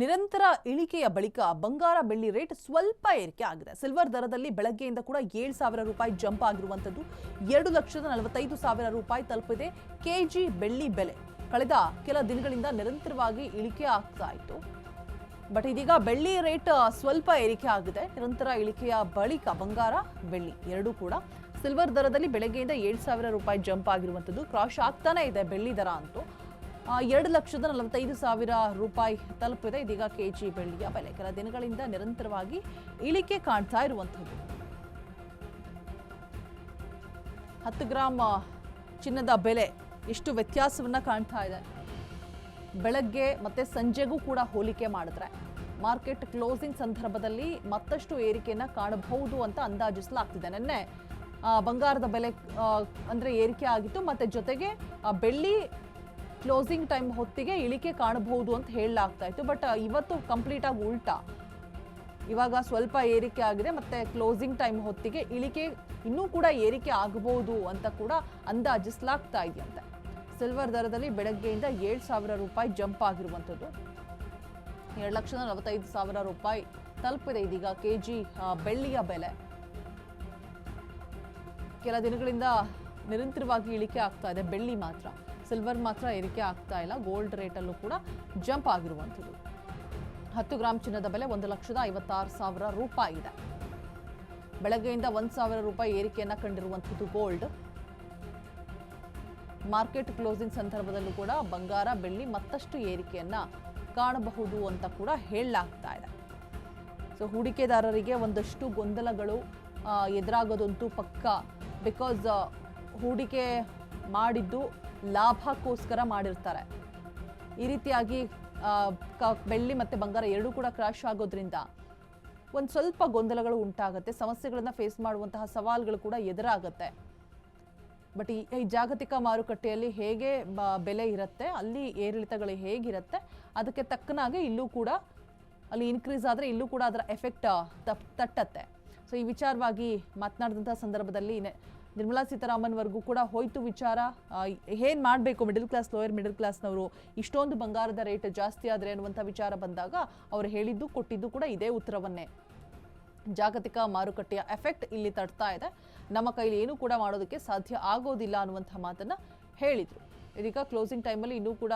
ನಿರಂತರ ಇಳಿಕೆಯ ಬಳಿಕ ಬಂಗಾರ ಬೆಳ್ಳಿ ರೇಟ್ ಸ್ವಲ್ಪ ಏರಿಕೆ ಆಗಿದೆ. ಸಿಲ್ವರ್ ದರದಲ್ಲಿ ಬೆಳಗ್ಗೆಯಿಂದ ಕೂಡ 7,000 ರೂಪಾಯಿ ಜಂಪ್ ಆಗಿರುವಂತದ್ದು 2,45,000 ರೂಪಾಯಿ ತಲುಪಿದೆ ಕೆಜಿ ಬೆಳ್ಳಿ ಬೆಲೆ. ಕಳೆದ ಕೆಲ ದಿನಗಳಿಂದ ನಿರಂತರವಾಗಿ ಇಳಿಕೆ ಆಗ್ತಾ ಇತ್ತು. ಬಟ್ ಇದೀಗ ಬೆಳ್ಳಿ ರೇಟ್ ಸ್ವಲ್ಪ ಏರಿಕೆ ಆಗಿದೆ. ನಿರಂತರ ಇಳಿಕೆಯ ಬಳಿಕ ಬಂಗಾರ ಬೆಳ್ಳಿ ಎರಡೂ ಕೂಡ ಸಿಲ್ವರ್ ದರದಲ್ಲಿ ಬೆಳಗ್ಗೆಯಿಂದ 7,000 ರೂಪಾಯಿ ಜಂಪ್ ಆಗಿರುವಂತದ್ದು. ಕ್ರಾಶ್ ಆಗ್ತಾನೆ ಇದೆ ಬೆಳ್ಳಿ ದರ ಅಂತೂ 2,45,000 ರೂಪಾಯಿ ತಲುಪಿದೆ ಇದೀಗ ಕೆಜಿ ಬೆಳ್ಳಿಯ ಬೆಲೆ. ಕೆಲ ದಿನಗಳಿಂದ ನಿರಂತರವಾಗಿ ಇಳಿಕೆ ಕಾಣ್ತಾ ಇರುವಂಥದ್ದು. 10 ಗ್ರಾಂ ಚಿನ್ನದ ಬೆಲೆ ಎಷ್ಟು ವ್ಯತ್ಯಾಸವನ್ನ ಕಾಣ್ತಾ ಇದೆ. ಬೆಳಗ್ಗೆ ಮತ್ತೆ ಸಂಜೆಗೂ ಕೂಡ ಹೋಲಿಕೆ ಮಾಡಿದ್ರೆ ಮಾರ್ಕೆಟ್ ಕ್ಲೋಸಿಂಗ್ ಸಂದರ್ಭದಲ್ಲಿ ಮತ್ತಷ್ಟು ಏರಿಕೆಯನ್ನ ಕಾಣಬಹುದು ಅಂತ ಅಂದಾಜಿಸಲಾಗ್ತಿದೆ. ನಿನ್ನೆ ಬಂಗಾರದ ಬೆಲೆ ಅಂದ್ರೆ ಏರಿಕೆ ಆಗಿತ್ತು, ಮತ್ತೆ ಜೊತೆಗೆ ಬೆಳ್ಳಿ ಕ್ಲೋಸಿಂಗ್ ಟೈಮ್ ಹೊತ್ತಿಗೆ ಇಳಿಕೆ ಕಾಣಬಹುದು ಅಂತ ಹೇಳಲಾಗ್ತಾ ಇತ್ತು. ಬಟ್ ಇವತ್ತು ಕಂಪ್ಲೀಟ್ ಆಗಿ ಉಲ್ಟಾ, ಇವಾಗ ಸ್ವಲ್ಪ ಏರಿಕೆ ಆಗಿದೆ, ಮತ್ತೆ ಕ್ಲೋಸಿಂಗ್ ಟೈಮ್ ಹೊತ್ತಿಗೆ ಇಳಿಕೆ ಇನ್ನೂ ಕೂಡ ಏರಿಕೆ ಆಗಬಹುದು ಅಂತ ಕೂಡ ಅಂದಾಜಿಸಲಾಗ್ತಾ ಇದೆಯಂತೆ. ಸಿಲ್ವರ್ ದರದಲ್ಲಿ ಬೆಳಗ್ಗೆಯಿಂದ 7,000 ರೂಪಾಯಿ ಜಂಪ್ ಆಗಿರುವಂಥದ್ದು 2,45,000 ರೂಪಾಯಿ ತಲುಪಿದೆ ಇದೀಗ ಕೆಜಿ ಬೆಳ್ಳಿಯ ಬೆಲೆ. ಕೆಲ ದಿನಗಳಿಂದ ನಿರಂತರವಾಗಿ ಇಳಿಕೆ ಆಗ್ತಾ ಇದೆ ಬೆಳ್ಳಿ ಮಾತ್ರ, ಸಿಲ್ವರ್ ಮಾತ್ರ ಏರಿಕೆ ಆಗ್ತಾ ಇಲ್ಲ. ಗೋಲ್ಡ್ ರೇಟಲ್ಲೂ ಕೂಡ ಜಂಪ್ ಆಗಿರುವಂಥದ್ದು. 10 ಗ್ರಾಂ ಚಿನ್ನದ ಬೆಲೆ 1,56,000 ರೂಪಾಯಿ ಇದೆ. ಬೆಳಗ್ಗೆಯಿಂದ 1,000 ರೂಪಾಯಿ ಏರಿಕೆಯನ್ನ ಕಂಡಿರುವಂಥದ್ದು ಗೋಲ್ಡ್. ಮಾರ್ಕೆಟ್ ಕ್ಲೋಸಿಂಗ್ ಸಂದರ್ಭದಲ್ಲೂ ಕೂಡ ಬಂಗಾರ ಬೆಳ್ಳಿ ಮತ್ತಷ್ಟು ಏರಿಕೆಯನ್ನ ಕಾಣಬಹುದು ಅಂತ ಕೂಡ ಹೇಳಲಾಗ್ತಾ ಇದೆ. ಸೊ ಹೂಡಿಕೆದಾರರಿಗೆ ಒಂದಷ್ಟು ಗೊಂದಲಗಳು ಎದುರಾಗೋದಂತೂ ಪಕ್ಕ. ಬಿಕಾಸ್ ಹೂಡಿಕೆ ಮಾಡಿದ್ದು ಲಾಭಕ್ಕೋಸ್ಕರ ಮಾಡಿರ್ತಾರೆ. ಈ ರೀತಿಯಾಗಿ ಬೆಳ್ಳಿ ಮತ್ತು ಬಂಗಾರ ಎರಡೂ ಕೂಡ ಕ್ರಾಶ್ ಆಗೋದ್ರಿಂದ ಒಂದು ಸ್ವಲ್ಪ ಗೊಂದಲಗಳು ಉಂಟಾಗುತ್ತೆ, ಸಮಸ್ಯೆಗಳನ್ನು ಫೇಸ್ ಮಾಡುವಂತಹ ಸವಾಲುಗಳು ಕೂಡ ಎದುರಾಗುತ್ತೆ. ಬಟ್ ಈ ಜಾಗತಿಕ ಮಾರುಕಟ್ಟೆಯಲ್ಲಿ ಹೇಗೆ ಬೆಲೆ ಇರುತ್ತೆ, ಅಲ್ಲಿ ಏರಿಳಿತಗಳು ಹೇಗಿರುತ್ತೆ, ಅದಕ್ಕೆ ತಕ್ಕನಾಗಿ ಇಲ್ಲೂ ಕೂಡ ಅಲ್ಲಿ ಇನ್ಕ್ರೀಸ್ ಆದರೆ ಇಲ್ಲೂ ಕೂಡ ಅದರ ಎಫೆಕ್ಟ್ ತಟ್ಟತ್ತೆ. ಸೊ ಈ ವಿಚಾರವಾಗಿ ಮಾತನಾಡಿದಂಥ ಸಂದರ್ಭದಲ್ಲಿ ನಿರ್ಮಲಾ ಸೀತಾರಾಮನ್ವರೆಗೂ ಕೂಡ ಹೋಯ್ತು ವಿಚಾರ. ಏನು ಮಾಡಬೇಕು ಮಿಡಲ್ ಕ್ಲಾಸ್, ಲೋಯರ್ ಮಿಡಲ್ ಕ್ಲಾಸ್ನವರು, ಇಷ್ಟೊಂದು ಬಂಗಾರದ ರೇಟ್ ಜಾಸ್ತಿ ಆದರೆ ಅನ್ನುವಂಥ ವಿಚಾರ ಬಂದಾಗ ಅವರು ಹೇಳಿದ್ದು ಕೊಟ್ಟಿದ್ದು ಕೂಡ ಇದೇ ಉತ್ತರವನ್ನೇ. ಜಾಗತಿಕ ಮಾರುಕಟ್ಟೆಯ ಎಫೆಕ್ಟ್ ಇಲ್ಲಿ ತಡ್ತಾ ಇದೆ, ನಮ್ಮ ಕೈಲಿ ಏನೂ ಕೂಡ ಮಾಡೋದಕ್ಕೆ ಸಾಧ್ಯ ಆಗೋದಿಲ್ಲ ಅನ್ನುವಂಥ ಮಾತನ್ನು ಹೇಳಿದರು. ಇದೀಗ ಕ್ಲೋಸಿಂಗ್ ಟೈಮಲ್ಲಿ ಇನ್ನೂ ಕೂಡ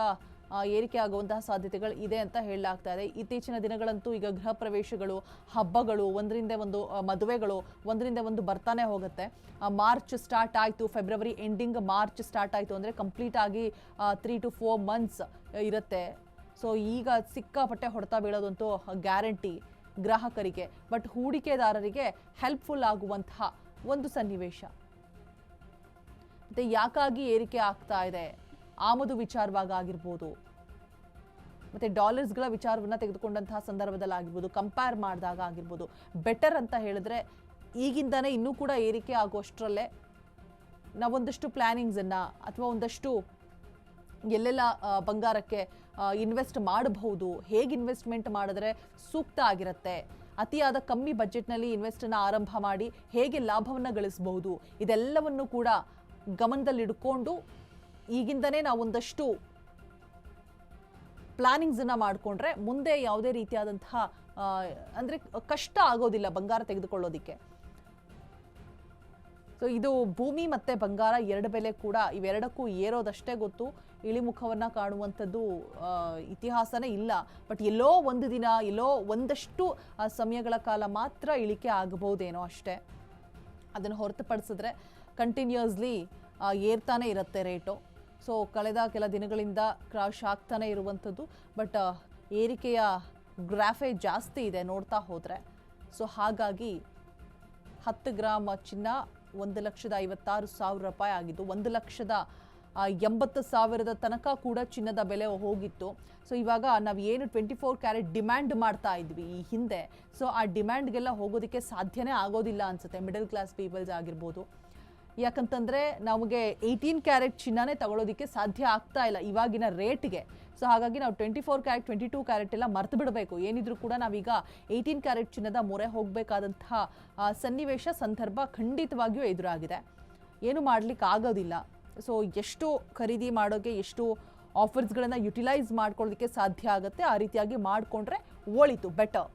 ಏರಿಕೆ ಆಗುವಂತಹ ಸಾಧ್ಯತೆಗಳು ಇದೆ ಅಂತ ಹೇಳಲಾಗ್ತಾ ಇದೆ. ಇತ್ತೀಚಿನ ದಿನಗಳಂತೂ ಈಗ ಗೃಹ ಪ್ರವೇಶಗಳು, ಹಬ್ಬಗಳು, ಒಂದರಿಂದ ಒಂದು ಮದುವೆಗಳು ಒಂದರಿಂದ ಒಂದು ಬರ್ತಾನೆ ಹೋಗುತ್ತೆ. ಮಾರ್ಚ್ ಸ್ಟಾರ್ಟ್ ಆಯಿತು, ಫೆಬ್ರವರಿ ಎಂಡಿಂಗ್ ಮಾರ್ಚ್ ಸ್ಟಾರ್ಟ್ ಆಯಿತು ಅಂದರೆ ಕಂಪ್ಲೀಟ್ ಆಗಿ 3 to 4 ಮಂತ್ಸ್ ಇರುತ್ತೆ. ಸೊ ಈಗ ಸಿಕ್ಕಾಪಟ್ಟೆ ಹೊಡೆತ ಬೀಳೋದಂತೂ ಗ್ಯಾರಂಟಿ ಗ್ರಾಹಕರಿಗೆ. ಬಟ್ ಹೂಡಿಕೆದಾರರಿಗೆ ಹೆಲ್ಪ್ಫುಲ್ ಆಗುವಂತಹ ಒಂದು ಸನ್ನಿವೇಶ. ಮತ್ತೆ ಯಾಕಾಗಿ ಏರಿಕೆ ಆಗ್ತಾ ಇದೆ, ಆಮದು ವಿಚಾರವಾಗಿರ್ಬೋದು, ಮತ್ತೆ ಡಾಲರ್ಸ್ಗಳ ವಿಚಾರವನ್ನ ತೆಗೆದುಕೊಂಡಂತಹ ಸಂದರ್ಭದಲ್ಲಿ ಆಗಿರ್ಬೋದು, ಕಂಪೇರ್ ಮಾಡಿದಾಗ ಆಗಿರ್ಬೋದು, ಬೆಟರ್ ಅಂತ ಹೇಳಿದ್ರೆ ಈಗಿಂದಾನೇ ಇನ್ನೂ ಕೂಡ ಏರಿಕೆ ಆಗೋಷ್ಟರಲ್ಲೇ ನಾವೊಂದಷ್ಟು ಪ್ಲಾನಿಂಗ್ಸನ್ನು ಅಥವಾ ಒಂದಷ್ಟು ಎಲ್ಲೆಲ್ಲ ಬಂಗಾರಕ್ಕೆ ಇನ್ವೆಸ್ಟ್ ಮಾಡಬಹುದು, ಹೇಗೆ ಇನ್ವೆಸ್ಟ್ಮೆಂಟ್ ಮಾಡಿದ್ರೆ ಸೂಕ್ತ ಆಗಿರುತ್ತೆ, ಅತಿಯಾದ ಕಮ್ಮಿ ಬಜೆಟ್ನಲ್ಲಿ ಇನ್ವೆಸ್ಟನ್ನು ಆರಂಭ ಮಾಡಿ ಹೇಗೆ ಲಾಭವನ್ನು ಗಳಿಸಬಹುದು, ಇದೆಲ್ಲವನ್ನು ಕೂಡ ಗಮನದಲ್ಲಿಡ್ಕೊಂಡು ಈಗಿಂದನೇ ನಾವು ಒಂದಷ್ಟು ಪ್ಲಾನಿಂಗ್ಸನ್ನು ಮಾಡಿಕೊಂಡ್ರೆ ಮುಂದೆ ಯಾವುದೇ ರೀತಿಯಾದಂತಹ ಅಂದರೆ ಕಷ್ಟ ಆಗೋದಿಲ್ಲ ಬಂಗಾರ ತೆಗೆದುಕೊಳ್ಳೋದಿಕ್ಕೆ. ಸೊ ಇದು ಭೂಮಿ ಮತ್ತು ಬಂಗಾರ ಎರಡು ಬೆಲೆ ಕೂಡ ಇವೆರಡಕ್ಕೂ ಏರೋದಷ್ಟೇ ಗೊತ್ತು, ಇಳಿಮುಖವನ್ನು ಕಾಣುವಂಥದ್ದು ಇತಿಹಾಸನೇ ಇಲ್ಲ. ಬಟ್ ಎಲ್ಲೋ ಒಂದು ದಿನ, ಎಲ್ಲೋ ಒಂದಷ್ಟು ಸಮಯಗಳ ಕಾಲ ಮಾತ್ರ ಇಳಿಕೆ ಆಗಬಹುದೇನೋ ಅಷ್ಟೇ. ಅದನ್ನು ಹೊರತುಪಡಿಸಿದ್ರೆ ಕಂಟಿನ್ಯೂಸ್ಲಿ ಏರ್ತಾನೆ ಇರುತ್ತೆ ರೇಟು. ಸೊ ಕಳೆದ ಕೆಲ ದಿನಗಳಿಂದ ಕ್ರಾಶ್ ಆಗ್ತಾನೆ ಇರುವಂಥದ್ದು. ಬಟ್ ಏರಿಕೆಯ ಗ್ರಾಫೇ ಜಾಸ್ತಿ ಇದೆ ನೋಡ್ತಾ ಹೋದರೆ. ಸೊ ಹಾಗಾಗಿ 10 ಗ್ರಾಂ ಚಿನ್ನ 1,56,000 ರೂಪಾಯಿ ಆಗಿದ್ದು 1,80,000 ತನಕ ಕೂಡ ಚಿನ್ನದ ಬೆಲೆ ಹೋಗಿತ್ತು. ಸೊ ಇವಾಗ ನಾವು ಏನು 24 ಕ್ಯಾರೆಟ್ ಡಿಮ್ಯಾಂಡ್ ಮಾಡ್ತಾ ಇದ್ವಿ ಈ ಹಿಂದೆ, ಸೊ ಆ ಡಿಮ್ಯಾಂಡ್ಗೆಲ್ಲ ಹೋಗೋದಕ್ಕೆ ಸಾಧ್ಯನೇ ಆಗೋದಿಲ್ಲ ಅನ್ಸುತ್ತೆ ಮಿಡಲ್ ಕ್ಲಾಸ್ ಪೀಪಲ್ಸ್ ಆಗಿರ್ಬೋದು. ಯಾಕಂತಂದರೆ ನಮಗೆ 18 ಕ್ಯಾರೆಟ್ ಚಿನ್ನನೇ ತಗೊಳ್ಳೋದಕ್ಕೆ ಸಾಧ್ಯ ಆಗ್ತಾ ಇಲ್ಲ ಇವಾಗಿನ ರೇಟ್ಗೆ. ಸೊ ಹಾಗಾಗಿ ನಾವು 24 ಕ್ಯಾರೆಟ್ 22 ಕ್ಯಾರೆಟ್ ಎಲ್ಲ ಮರ್ತು ಬಿಡಬೇಕು. ಏನಿದ್ರು ಕೂಡ ನಾವೀಗ 18 ಕ್ಯಾರೆಟ್ ಚಿನ್ನದ ಮೊರೆ ಹೋಗಬೇಕಾದಂತಹ ಸನ್ನಿವೇಶ ಸಂದರ್ಭ ಖಂಡಿತವಾಗಿಯೂ ಎದುರಾಗಿದೆ. ಏನು ಮಾಡಲಿಕ್ಕೆ ಆಗೋದಿಲ್ಲ. ಸೊ ಎಷ್ಟು ಖರೀದಿ ಮಾಡೋಕ್ಕೆ, ಎಷ್ಟು ಆಫರ್ಸ್ಗಳನ್ನು ಯುಟಿಲೈಸ್ ಮಾಡ್ಕೊಳ್ಳೋದಕ್ಕೆ ಸಾಧ್ಯ ಆಗುತ್ತೆ. ಆ ರೀತಿಯಾಗಿ ಮಾಡಿಕೊಂಡ್ರೆ ಒಳಿತು, ಬೆಟರ್.